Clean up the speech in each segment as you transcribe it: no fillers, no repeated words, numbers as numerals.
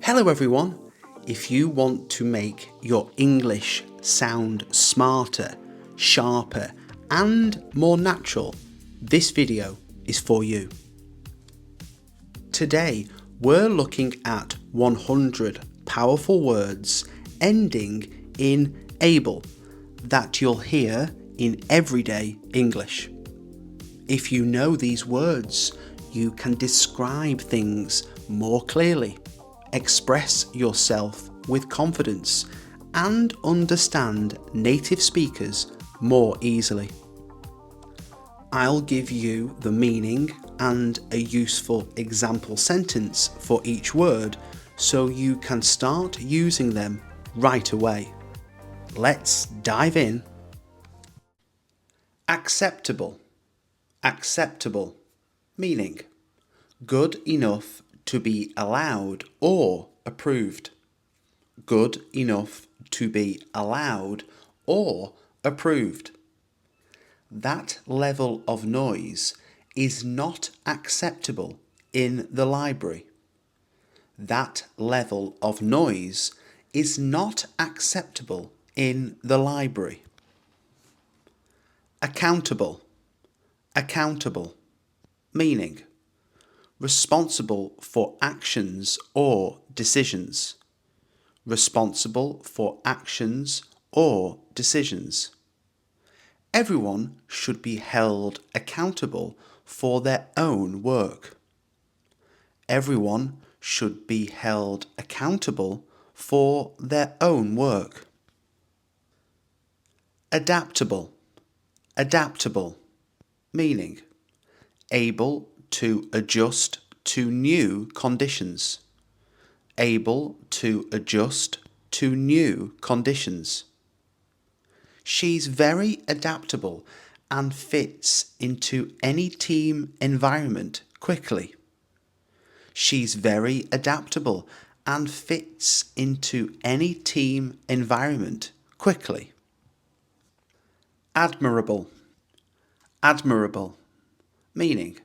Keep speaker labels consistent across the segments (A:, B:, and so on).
A: Hello everyone! If you want to make your English sound smarter, sharper and more natural, this video is for you. Today we're looking at 100 powerful words ending in able that you'll hear in everyday English. If you know these words, you can describe things more clearly, express yourself with confidence, and understand native speakers more easily. I'll give you the meaning and a useful example sentence for each word so you can start using them right away. Let's dive in. Acceptable. Acceptable, meaning good enough to be allowed or approved. Good enough to be allowed or approved. That level of noise is not acceptable in the library. That level of noise is not acceptable in the library. Accountable. Accountable, meaning responsible for actions or decisions. Responsible for actions or decisions. Everyone should be held accountable for their own work. Everyone should be held accountable for their own work. Adaptable. Adaptable, meaning able to adjust to new conditions. Able to adjust to new conditions. She's very adaptable and fits into any team environment quickly. She's very adaptable and fits into any team environment quickly. Admirable. Admirable, meaning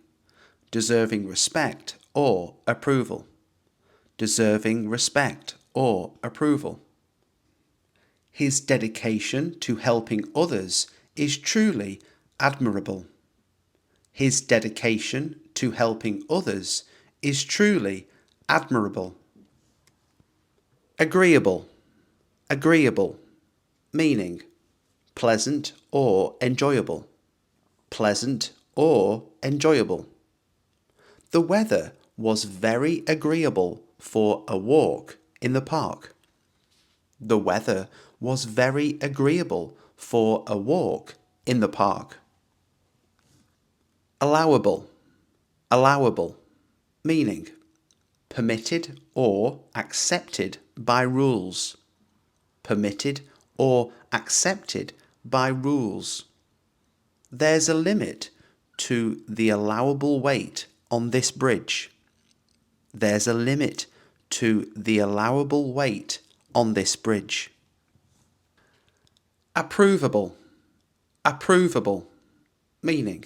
A: deserving respect or approval. Deserving respect or approval. His dedication to helping others is truly admirable. His dedication to helping others is truly admirable. Agreeable. Agreeable, meaning pleasant or enjoyable. Pleasant or enjoyable. The weather was very agreeable for a walk in the park. The weather was very agreeable for a walk in the park. Allowable. Allowable, meaning permitted or accepted by rules. Permitted or accepted by rules. There's a limit to the allowable weight on this bridge. There's a limit to the allowable weight on this bridge. Approvable. Approvable, meaning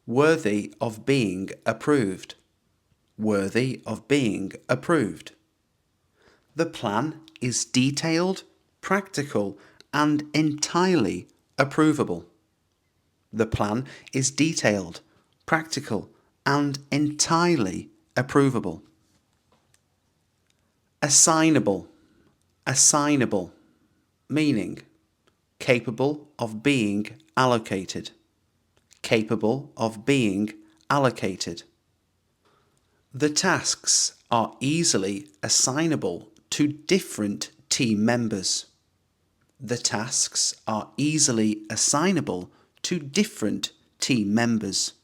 A: worthy of being approved. Worthy of being approved. The plan is detailed, practical, and entirely approvable. The plan is detailed, practical, and entirely approvable. Assignable. Assignable, meaning capable of being allocated. Capable of being allocated. The tasks are easily assignable to different team members. The tasks are easily assignable to different team members.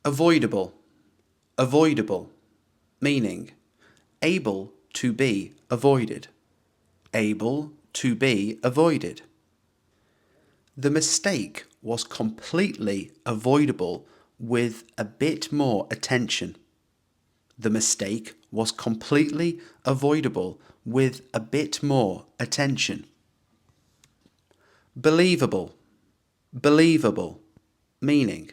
A: Avoidable. Avoidable, meaning able to be avoided. Able to be avoided. The mistake was completely avoidable with a bit more attention. The mistake was completely avoidable with a bit more attention. Believable. Believable, meaning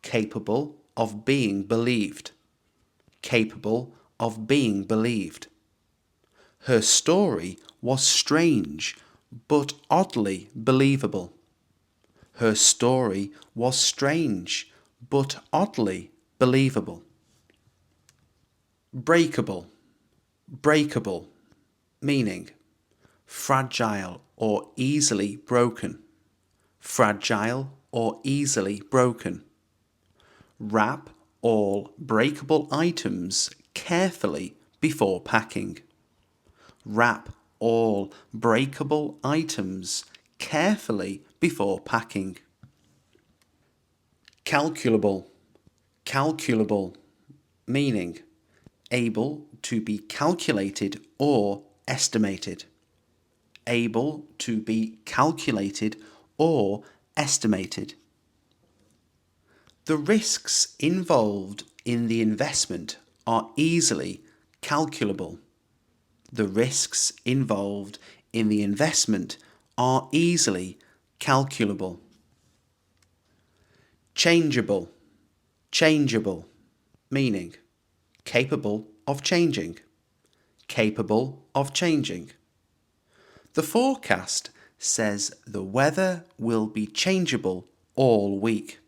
A: capable of being believed. Capable of being believed. Her story was strange but oddly believable. Her story was strange but oddly believable. Breakable. Breakable, meaning fragile or easily broken. Fragile or easily broken. Wrap all breakable items carefully before packing. Wrap all breakable items carefully before packing. Calculable. Calculable, meaning able to be calculated or estimated. Able to be calculated or estimated. The risks involved in the investment are easily calculable. The risks involved in the investment are easily calculable. Changeable. Changeable, meaning capable of changing. Capable of changing. The forecast says the weather will be changeable all week.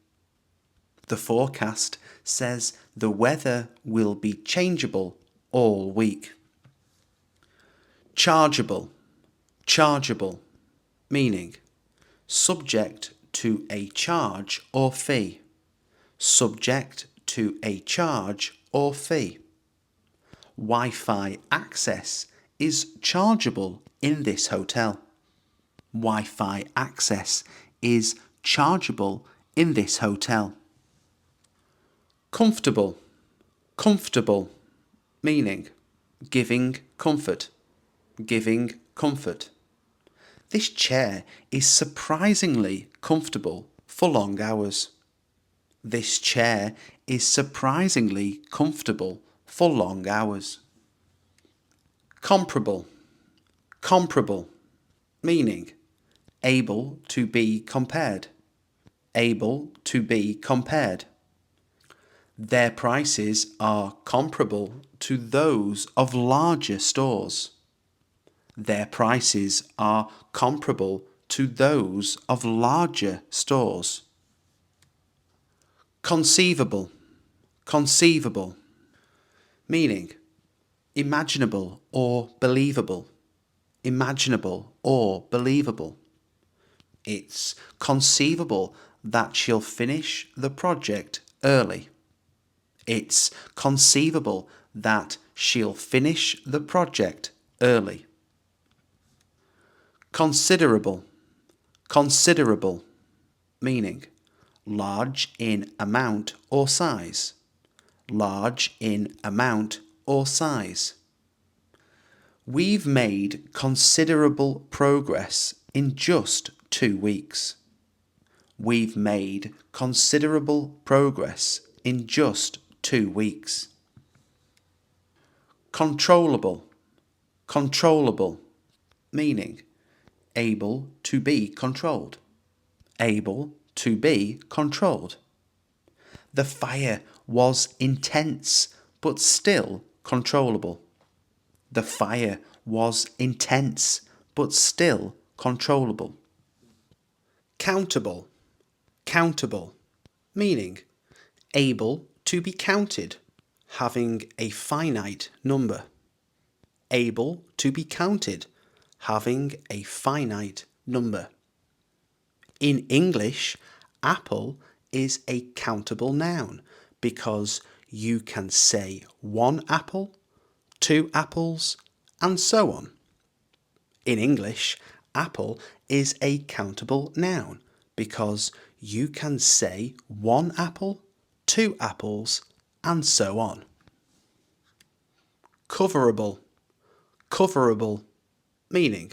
A: The forecast says the weather will be changeable all week. Chargeable. Chargeable, meaning subject to a charge or fee. Subject to a charge or fee. Wi-Fi access is chargeable in this hotel. Wi-Fi access is chargeable in this hotel. Comfortable. Comfortable, meaning giving comfort. Giving comfort. This chair is surprisingly comfortable for long hours. This chair is surprisingly comfortable for long hours. Comparable. Comparable, meaning able to be compared. Able to be compared. Their prices are comparable to those of larger stores. Their prices are comparable to those of larger stores. Conceivable. Conceivable, meaning imaginable or believable. Imaginable or believable. It's conceivable that she'll finish the project early. It's conceivable that she'll finish the project early. Considerable. Considerable, meaning large in amount or size. Large in amount or size. We've made considerable progress in just 2 weeks. We've made considerable progress in just 2 weeks. Controllable. Controllable, meaning able to be controlled. Able to be controlled. The fire was intense but still controllable. The fire was intense but still controllable. Countable. Countable, meaning able to be counted, having a finite number. Able to be counted, having a finite number. In English, apple is a countable noun because you can say 1 apple, 2 apples, and so on. In English, apple is a countable noun because you can say 1 apple, 2 apples, and so on. Coverable. Coverable, meaning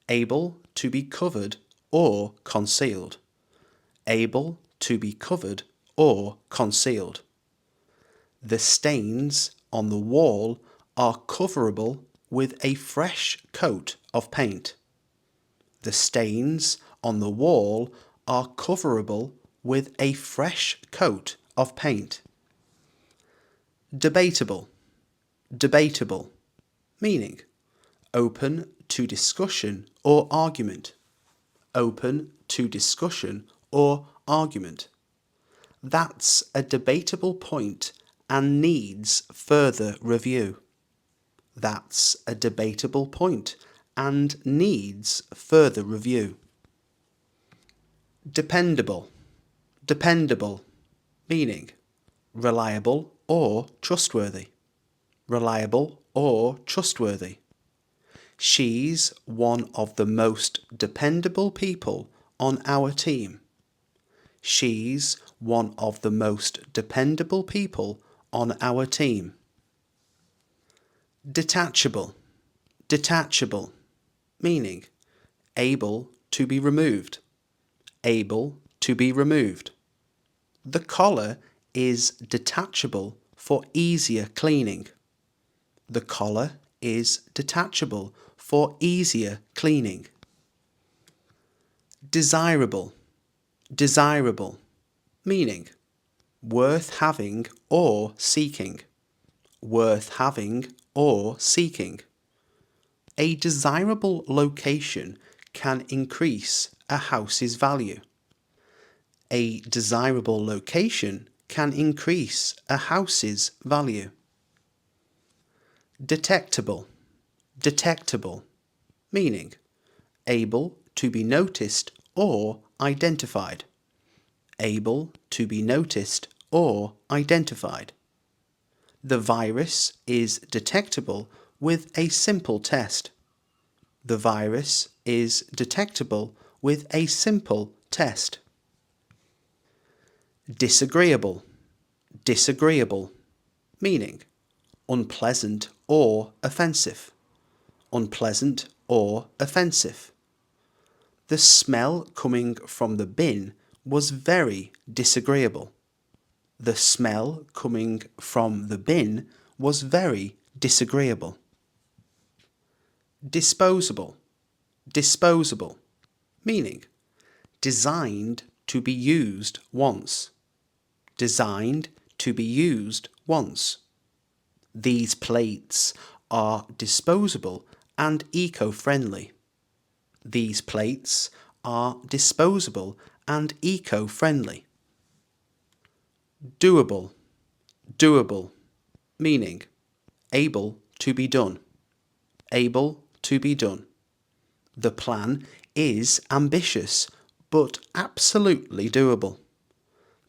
A: able to be covered or concealed. Able to be covered or concealed. The stains on the wall are coverable with a fresh coat of paint. The stains on the wall are coverable with a fresh coat of paint. Debatable. Debatable, meaning open to discussion or argument. Open to discussion or argument. That's a debatable point and needs further review. That's a debatable point and needs further review. Dependable, dependable, meaning reliable or trustworthy. Reliable or trustworthy. She's one of the most dependable people on our team. She's one of the most dependable people on our team. Detachable, detachable, meaning able to be removed. Able to be removed. The collar is detachable for easier cleaning. The collar is detachable for easier cleaning. Desirable, desirable, meaning worth having or seeking. Worth having or seeking. A desirable location can increase a house's value. A desirable location can increase a house's value. Detectable, detectable, meaning able to be noticed or identified. Able to be noticed or identified. The virus is detectable with a simple test. The virus is detectable with a simple test. Disagreeable, disagreeable, meaning unpleasant or offensive. Unpleasant or offensive. The smell coming from the bin was very disagreeable. The smell coming from the bin was very disagreeable. Disposable, disposable, meaning designed to be used once. Designed to be used once. These plates are disposable and eco-friendly. These plates are disposable and eco-friendly. Doable, doable, meaning able to be done. Able to be done. The plan is ambitious but absolutely doable.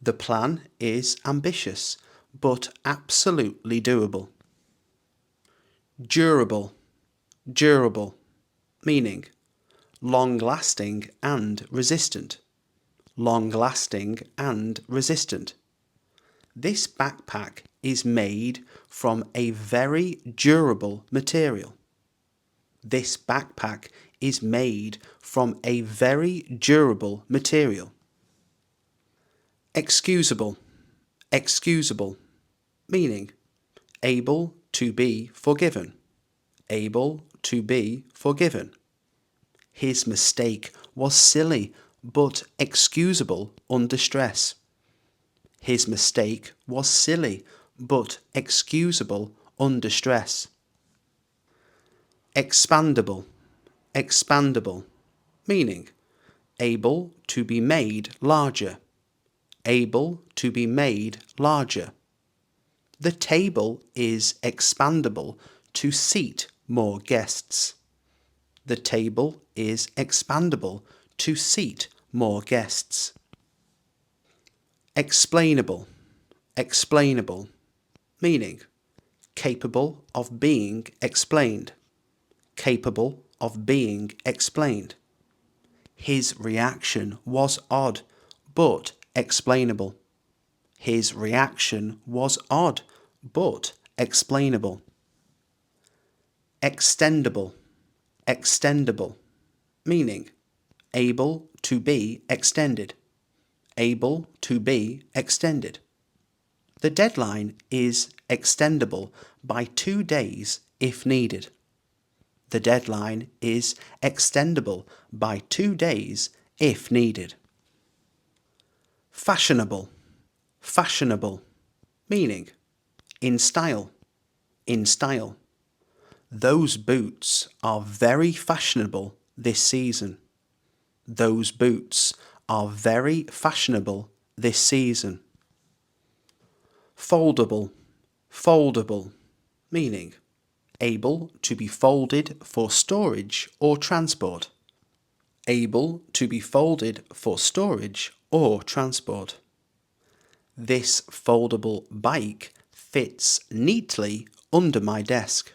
A: The plan is ambitious but absolutely doable. Durable, durable, meaning long-lasting and resistant. Long-lasting and resistant. This backpack is made from a very durable material. This backpack is made from a very durable material. Excusable, excusable, meaning able to be forgiven. Able to be forgiven. His mistake was silly but excusable under stress. His mistake was silly but excusable under stress. Expandable, expandable, meaning able to be made larger. Able to be made larger. The table is expandable to seat more guests. The table is expandable to seat more guests. Explainable, explainable, meaning capable of being explained. Capable of being explained. His reaction was odd, but explainable. His reaction was odd, but explainable. Extendable, extendable, meaning able to be extended. Able to be extended. The deadline is extendable by 2 days if needed. The deadline is extendable by 2 days if needed. Fashionable, fashionable, meaning in style. in style. Those boots are very fashionable this season. Those boots are very fashionable this season. Foldable, foldable, meaning able to be folded for storage or transport. Able to be folded for storage or transport. This foldable bike fits neatly under my desk.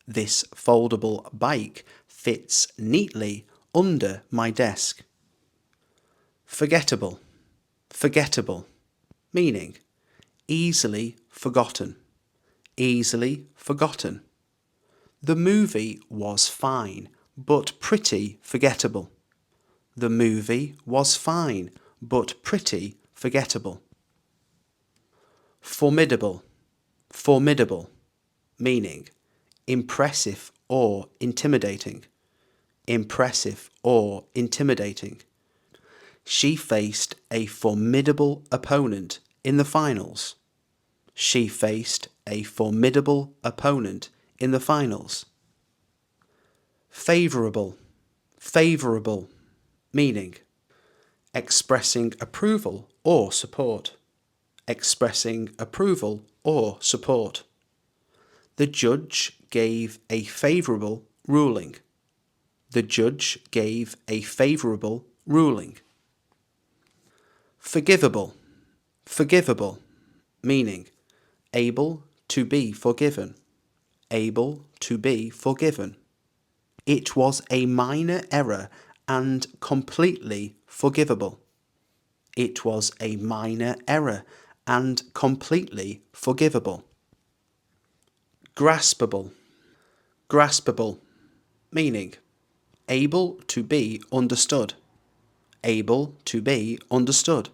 A: This foldable bike fits neatly under my desk. Forgettable, forgettable, meaning easily forgotten, easily forgotten. The movie was fine, but pretty forgettable. The movie was fine, but pretty forgettable. Formidable, formidable, meaning impressive or intimidating, impressive or intimidating. She faced a formidable opponent in the finals. She faced a formidable opponent in the finals. Favourable, favourable, meaning expressing approval or support, expressing approval or support. The judge gave a favourable ruling. The judge gave a favourable ruling. Forgivable, forgivable, meaning able to be forgiven, able to be forgiven. It was a minor error and completely forgivable. It was a minor error and completely forgivable. Graspable, graspable, meaning able to be understood, able to be understood.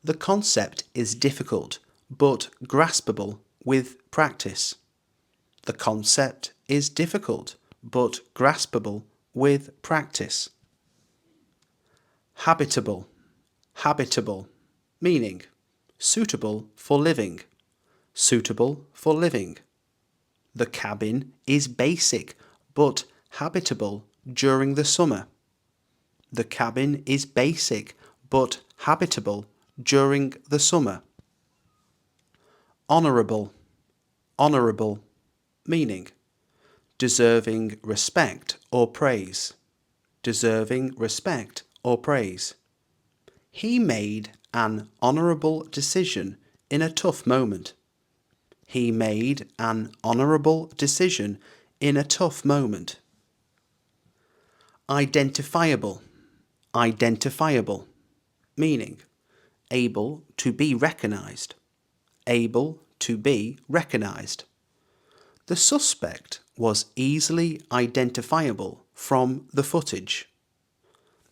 A: The concept is difficult but graspable with practice. The concept is difficult but graspable with practice. Habitable, habitable, meaning suitable for living, suitable for living. The cabin is basic but habitable during the summer. The cabin is basic but habitable during the summer. Honourable, honourable, meaning deserving respect or praise, deserving respect or praise. He made an honourable decision in a tough moment. He made an honourable decision in a tough moment. Identifiable, identifiable, meaning able to be recognised, able to be recognised. The suspect was easily identifiable from the footage.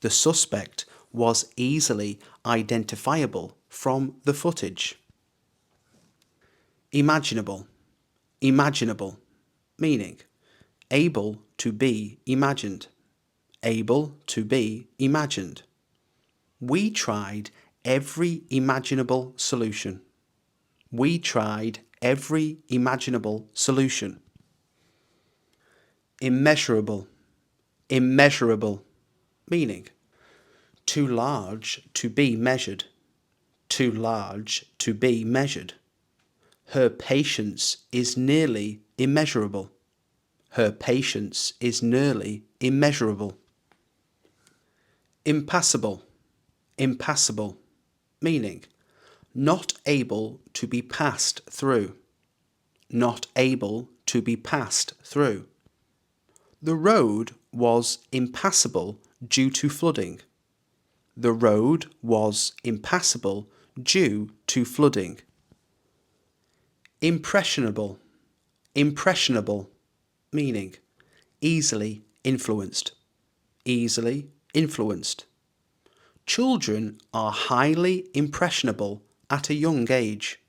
A: The suspect was easily identifiable from the footage. Imaginable, imaginable, meaning able to be imagined, able to be imagined. We tried every imaginable solution. We tried every imaginable solution. Immeasurable, immeasurable, meaning too large to be measured, too large to be measured. Her patience is nearly immeasurable. Her patience is nearly immeasurable. Impassable, impassable, meaning not able to be passed through, not able to be passed through. The road was impassable due to flooding. The road was impassable due to flooding. Impressionable, impressionable, meaning easily influenced, easily influenced. Children are highly impressionable at a young age.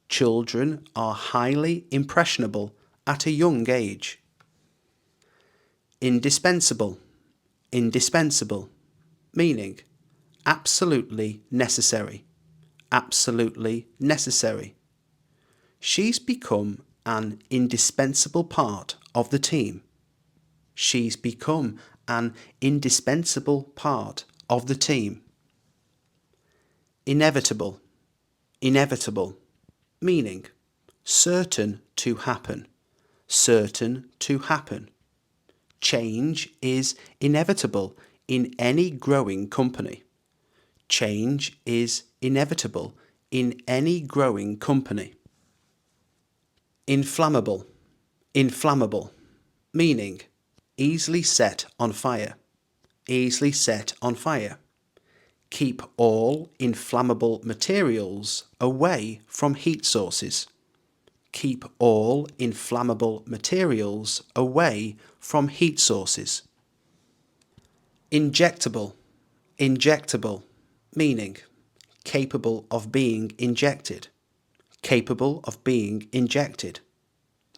A: Children are highly impressionable at a young age. Indispensable, indispensable, meaning absolutely necessary, absolutely necessary. She's become an indispensable part of the team. She's become an indispensable part of the team. Inevitable, inevitable, meaning certain to happen, certain to happen. Change is inevitable in any growing company. Change is inevitable in any growing company. Inflammable, inflammable, meaning easily set on fire, easily set on fire. Keep all inflammable materials away from heat sources. Keep all inflammable materials away from heat sources. Injectable, injectable, meaning capable of being injected, capable of being injected.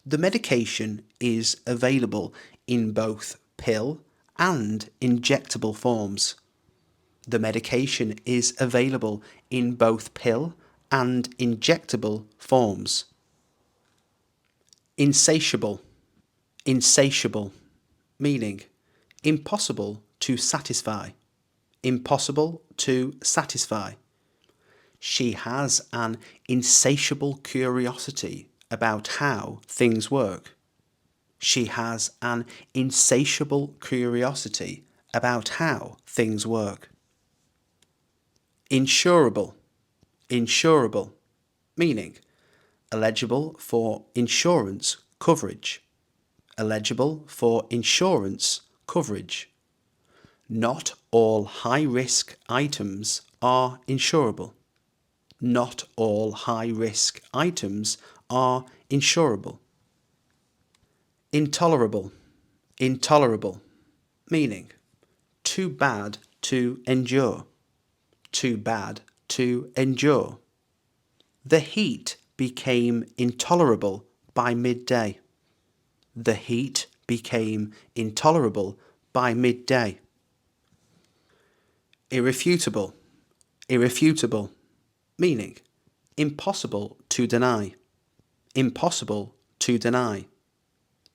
A: The medication is available in both pill and injectable forms. The medication is available in both pill and injectable forms. Insatiable, insatiable, meaning impossible to satisfy, impossible to satisfy. She has an insatiable curiosity about how things work. She has an insatiable curiosity about how things work. Insurable, insurable, meaning eligible for insurance coverage, eligible for insurance coverage. Not all high-risk items are insurable. Not all high-risk items are insurable. Intolerable, intolerable, meaning too bad to endure, too bad to endure. The heat became intolerable by midday. The heat became intolerable by midday. Irrefutable, irrefutable, meaning impossible to deny, impossible to deny.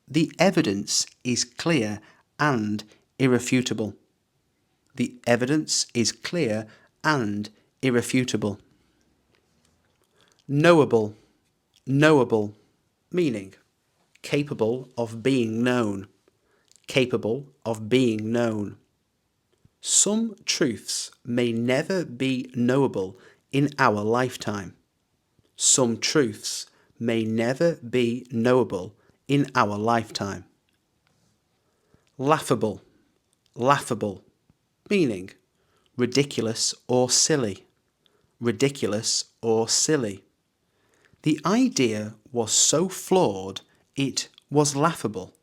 A: The evidence is clear and irrefutable. The evidence is clear and irrefutable. Knowable, knowable, meaning capable of being known, capable of being known. Some truths may never be knowable in our lifetime. Some truths may never be knowable in our lifetime. Laughable, laughable, meaning ridiculous or silly, ridiculous or silly. The idea was so flawed it was laughable.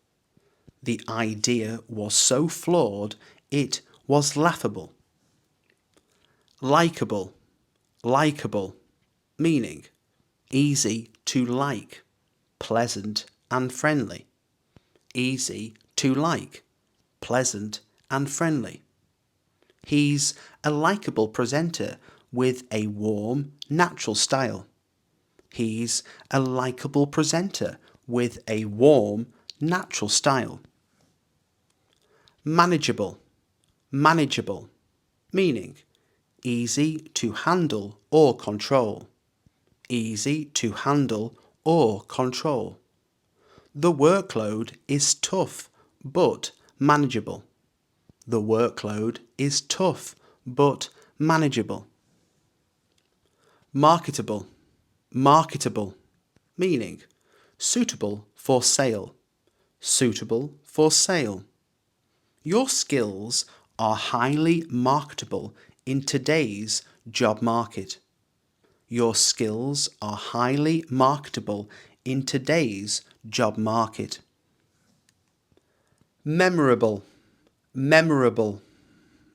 A: The idea was so flawed it was laughable. Likeable, likeable, meaning easy to like, pleasant and friendly. Easy to like, pleasant and friendly. He's a likeable presenter with a warm, natural style. He's a likeable presenter with a warm, natural style. Manageable, manageable, meaning easy to handle or control. Easy to handle or control. The workload is tough but manageable. The workload is tough but manageable. Marketable, marketable, meaning suitable for sale, suitable for sale. Your skills are highly marketable in today's job market. Your skills are highly marketable in today's job market. Memorable, memorable,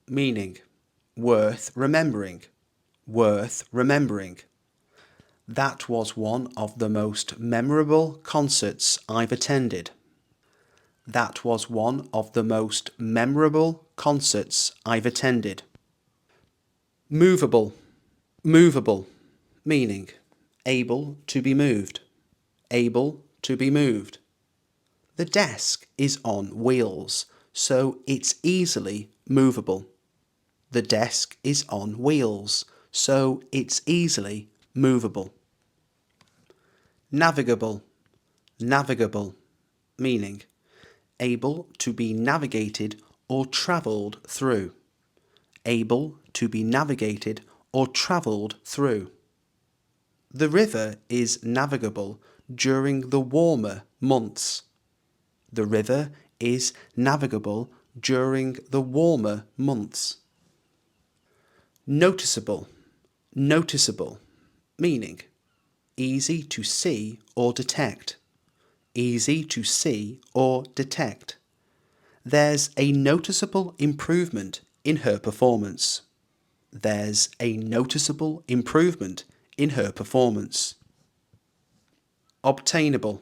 A: meaning worth remembering, worth remembering. That was one of the most memorable concerts I've attended. That was one of the most memorable concerts I've attended. Movable, movable, meaning able to be moved, able to be moved. The desk is on wheels, so it's easily movable. The desk is on wheels, so it's easily movable. Navigable, navigable, meaning able to be navigated or travelled through. Able to be navigated or travelled through. The river is navigable during the warmer months. The river is navigable during the warmer months. Noticeable, noticeable, meaning easy to see or detect. Easy to see or detect. There's a noticeable improvement in her performance. There's a noticeable improvement in her performance. Obtainable,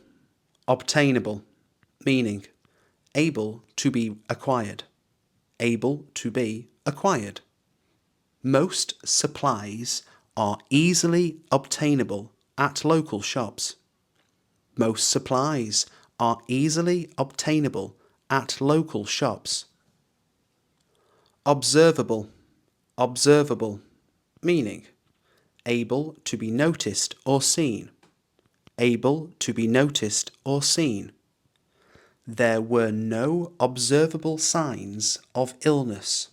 A: obtainable, meaning able to be acquired. Able to be acquired. Most supplies are easily obtainable at local shops. Most supplies are easily obtainable at local shops. Observable, observable, meaning able to be noticed or seen. Able to be noticed or seen. There were no observable signs of illness.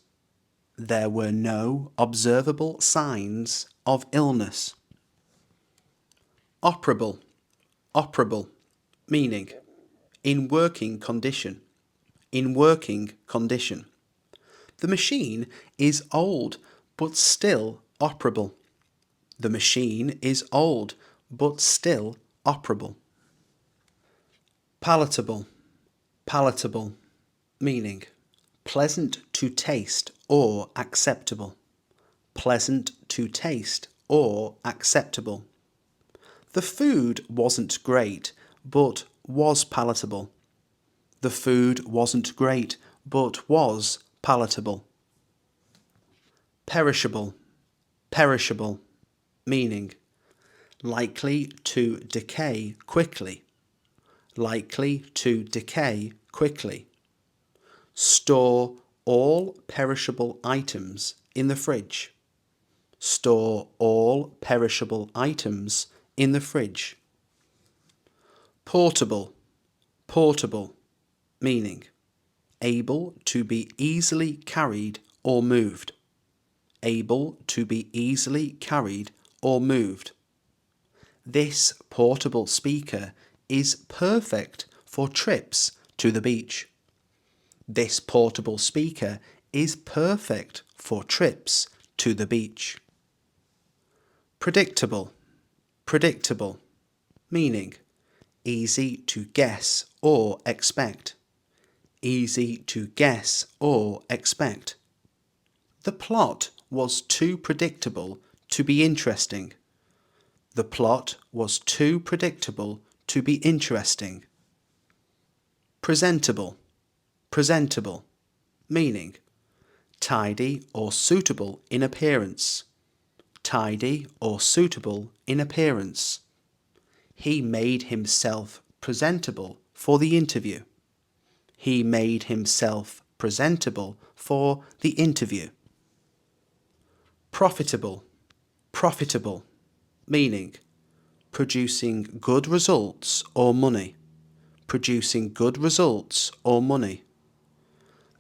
A: There were no observable signs of illness. Operable, operable, meaning in working condition. In working condition. The machine is old but still operable. The machine is old but still operable. Palatable, palatable, meaning pleasant to taste or acceptable. Pleasant to taste or acceptable. The food wasn't great, but was palatable. The food wasn't great, but was palatable. Perishable, perishable, meaning likely to decay quickly. Likely to decay quickly. Store all perishable items in the fridge. Store all perishable items in the fridge. Portable, portable, meaning able to be easily carried or moved. Able to be easily carried or moved. This portable speaker is perfect for trips to the beach. This portable speaker is perfect for trips to the beach. Predictable, predictable, meaning easy to guess or expect. Easy to guess or expect. The plot was too predictable to be interesting. The plot was too predictable to be interesting. Presentable, presentable, meaning tidy or suitable in appearance. Tidy or suitable in appearance. He made himself presentable for the interview. He made himself presentable for the interview. Profitable, profitable, meaning producing good results or money. Producing good results or money.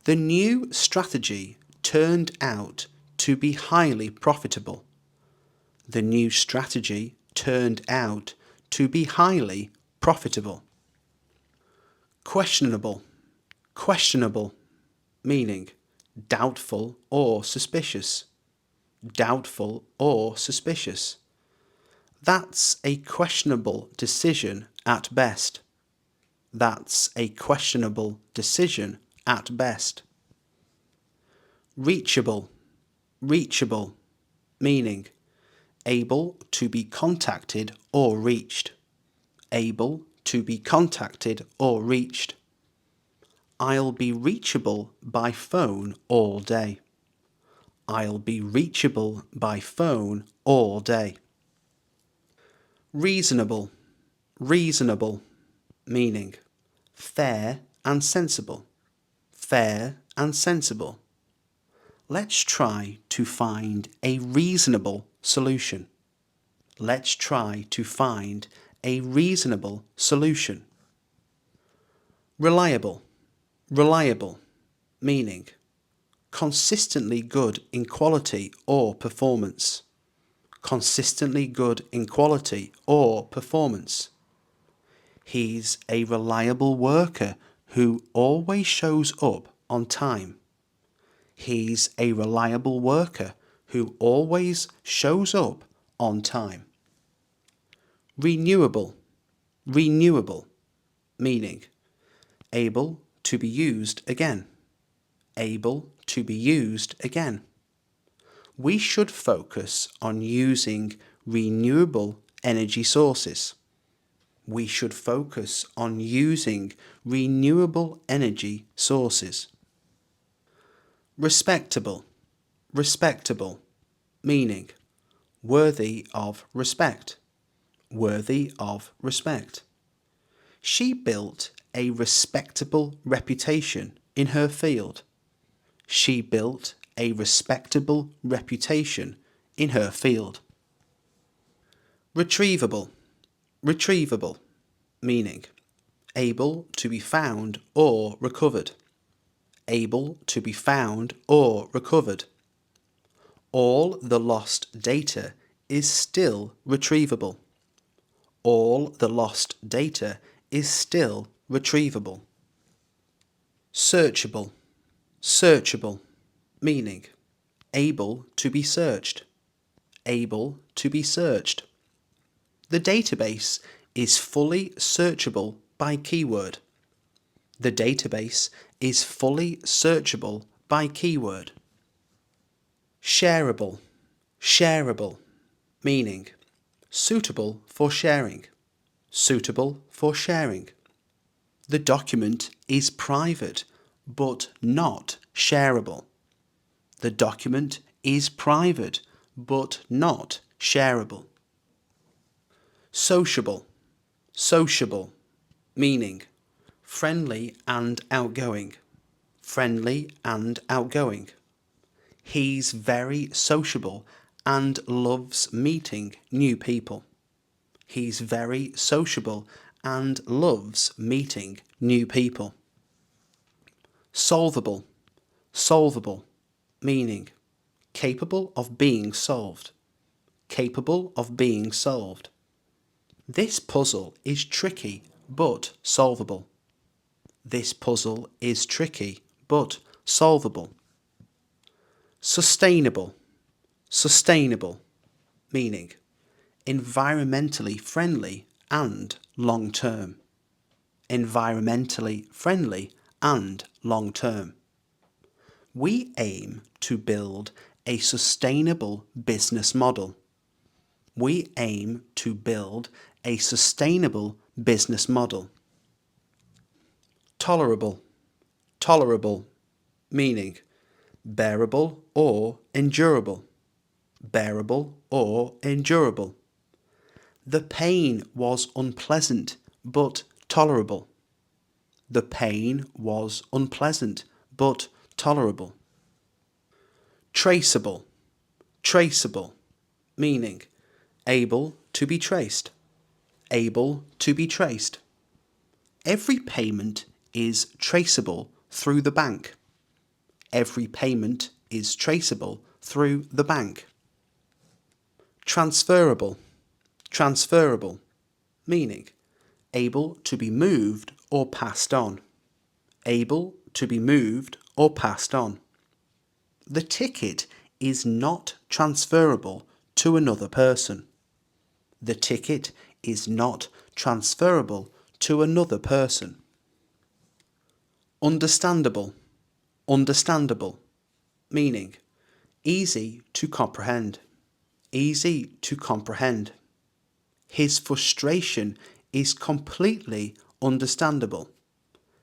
A: The new strategy turned out to be highly profitable. The new strategy turned out to be highly profitable. Questionable, questionable, meaning doubtful or suspicious. Doubtful or suspicious. That's a questionable decision at best. That's a questionable decision at best. Reachable, reachable, meaning able to be contacted or reached. Able to be contacted or reached. I'll be reachable by phone all day. I'll be reachable by phone all day. Reasonable, reasonable, meaning fair and sensible. Fair and sensible. Let's try to find a reasonable solution. Let's try to find a reasonable solution. Reliable. Reliable, meaning consistently good in quality or performance. Consistently good in quality or performance. He's a reliable worker who always shows up on time. He's a reliable worker who always shows up on time. Renewable. Renewable, meaning able to be used again. Able to be used again. We should focus on using renewable energy sources. We should focus on using renewable energy sources. Respectable. Respectable, meaning worthy of respect. Worthy of respect. She built a respectable reputation in her field. She built a respectable reputation in her field. Retrievable. Retrievable, meaning able to be found or recovered. Able to be found or recovered. All the lost data is still retrievable. All the lost data is still retrievable. Searchable. Searchable, meaning able to be searched. Able to be searched. The database is fully searchable by keyword. The database is fully searchable by keyword. Shareable. Shareable, meaning suitable for sharing. Suitable for sharing. The document is private but not shareable. The document is private but not shareable. Sociable. Sociable, meaning friendly and outgoing. Friendly and outgoing. He's very sociable and loves meeting new people. He's very sociable and loves meeting new people. Solvable. Solvable, meaning capable of being solved. Capable of being solved. This puzzle is tricky but solvable. This puzzle is tricky but solvable. Sustainable. Sustainable, meaning environmentally friendly and long-term. Environmentally friendly and long-term. We aim to build a sustainable business model. We aim to build a sustainable business model. Tolerable. Tolerable, meaning bearable or endurable. Bearable or endurable. The pain was unpleasant but tolerable. The pain was unpleasant but tolerable. Traceable. Traceable, meaning able to be traced. Able to be traced. Every payment is traceable through the bank. Every payment is traceable through the bank. Transferable. Transferable, meaning able to be moved or passed on. Able to be moved or passed on. The ticket is not transferable to another person. The ticket is not transferable to another person. Understandable. Understandable, meaning easy to comprehend. Easy to comprehend. His frustration is completely understandable.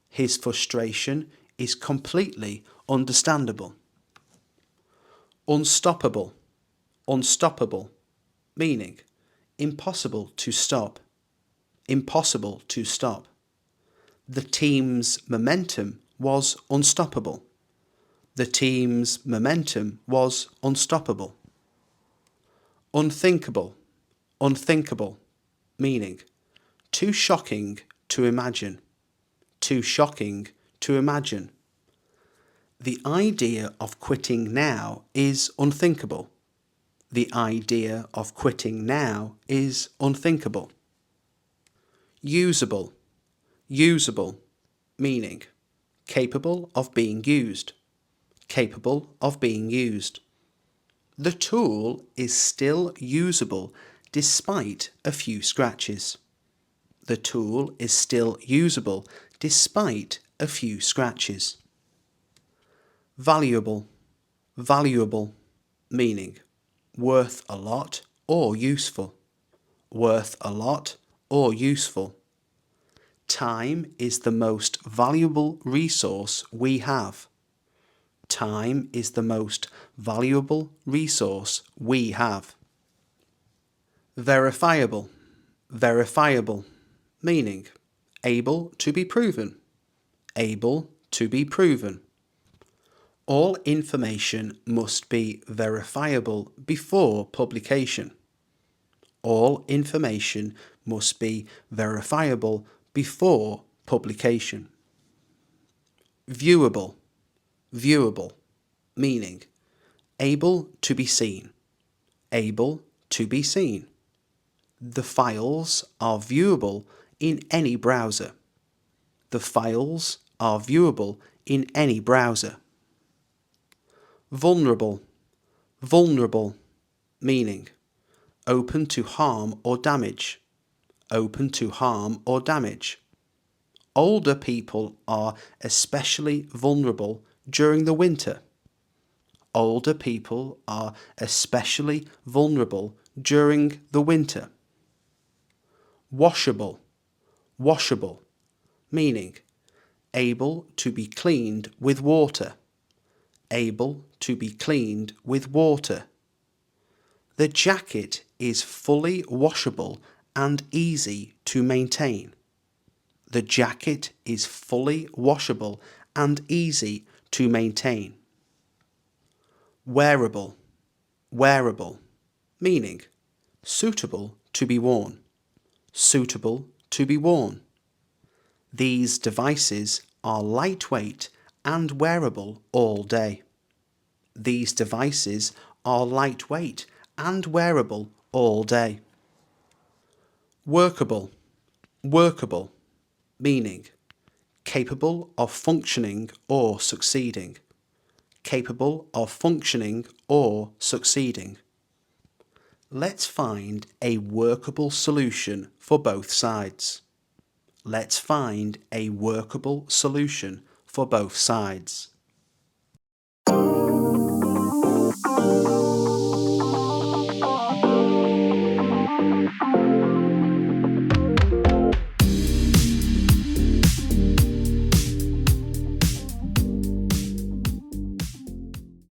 A: His frustration is completely understandable. Unstoppable. Unstoppable, meaning impossible to stop. Impossible to stop. The team's momentum was unstoppable. The team's momentum was unstoppable. Unthinkable, unthinkable, meaning too shocking to imagine. Too shocking to imagine. The idea of quitting now is unthinkable. The idea of quitting now is unthinkable. Usable, usable, meaning capable of being used. Capable of being used. The tool is still usable despite a few scratches. The tool is still usable despite a few scratches. Valuable, valuable, meaning worth a lot or useful. Worth a lot or useful. Time is the most valuable resource we have. Time is the most valuable resource we have. Verifiable, verifiable, meaning able to be proven. Able to be proven. All information must be verifiable before publication. All information must be verifiable before publication. Viewable, viewable, meaning able to be seen. Able to be seen. The files are viewable in any browser. The files are viewable in any browser. Vulnerable, vulnerable, meaning open to harm or damage. Open to harm or damage. Older people are especially vulnerable during the winter. Older people are especially vulnerable during the winter. Washable, washable, meaning able to be cleaned with water. Able to be cleaned with water. The jacket is fully washable and easy to maintain. The jacket is fully washable and easy to maintain. Wearable, wearable, meaning suitable to be worn. Suitable to be worn. These devices are lightweight and wearable all day. These devices are lightweight and wearable all day. Workable, workable, meaning capable of functioning or succeeding. Capable of functioning or succeeding. Let's find a workable solution for both sides. Let's find a workable solution for both sides.